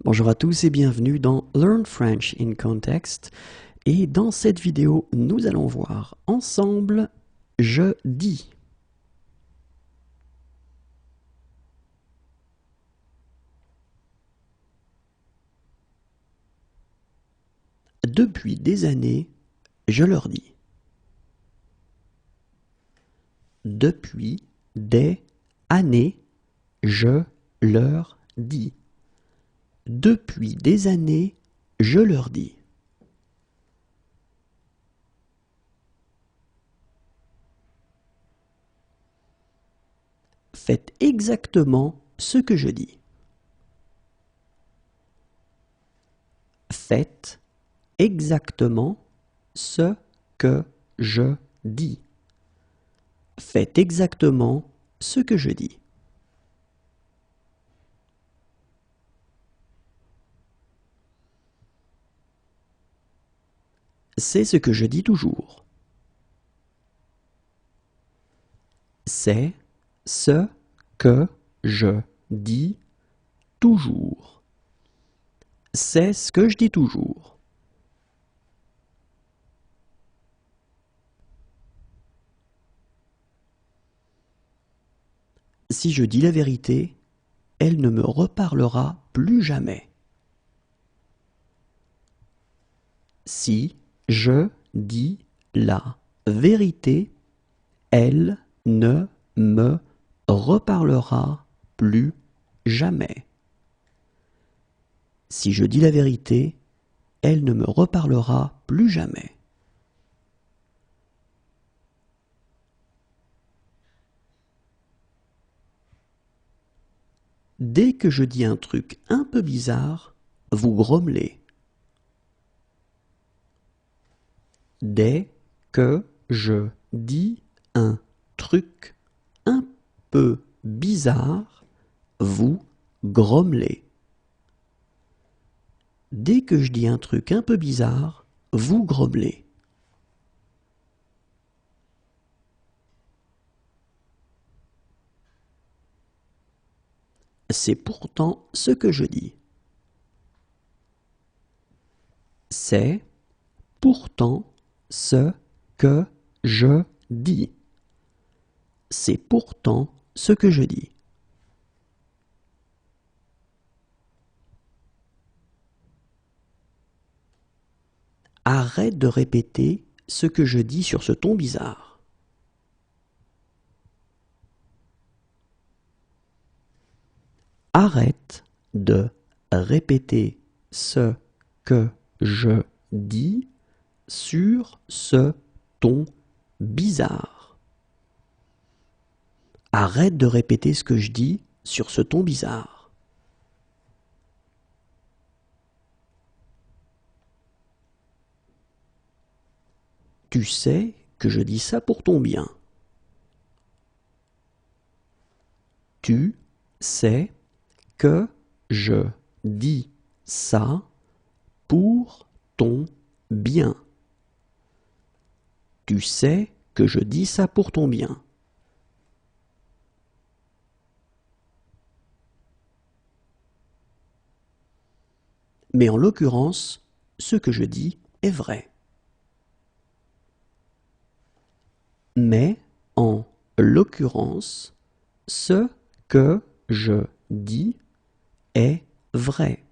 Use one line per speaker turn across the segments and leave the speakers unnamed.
Bonjour à tous et bienvenue dans Learn French in Context. Et dans cette vidéo, nous allons voir ensemble « je dis ». Depuis des années, je leur dis. Depuis des années, je leur dis. Depuis des années, je leur dis. Faites exactement ce que je dis. Faites exactement ce que je dis. Faites exactement ce que je dis. C'est ce que je dis toujours. C'est ce que je dis toujours. C'est ce que je dis toujours. Si je dis la vérité, elle ne me reparlera plus jamais. Si je dis la vérité, elle ne me reparlera plus jamais. Si je dis la vérité, elle ne me reparlera plus jamais. Dès que je dis un truc un peu bizarre, vous grommelez. Dès que je dis un truc un peu bizarre, vous grommelez. Dès que je dis un truc un peu bizarre, vous grommelez. C'est pourtant ce que je dis. C'est pourtant ce que je dis. C'est pourtant ce que je dis. Arrête de répéter ce que je dis sur ce ton bizarre. Arrête de répéter ce que je dis sur ce ton bizarre. Arrête de répéter ce que je dis sur ce ton bizarre. Tu sais que je dis ça pour ton bien. Tu sais que je dis ça pour ton bien. Tu sais que je dis ça pour ton bien. Mais en l'occurrence, ce que je dis est vrai. Mais en l'occurrence, ce que je dis est vrai.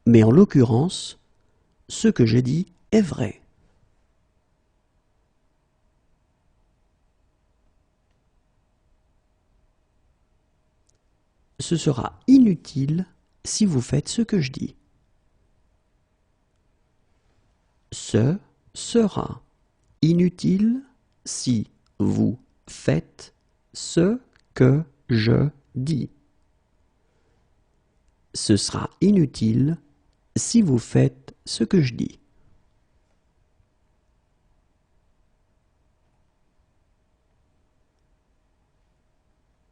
Mais en l'occurrence, ce que je dis est vrai. Ce sera inutile si vous faites ce que je dis. Ce sera inutile si vous faites ce que je dis. Ce sera inutile si vous faites ce que je dis.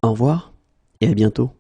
Au revoir et à bientôt.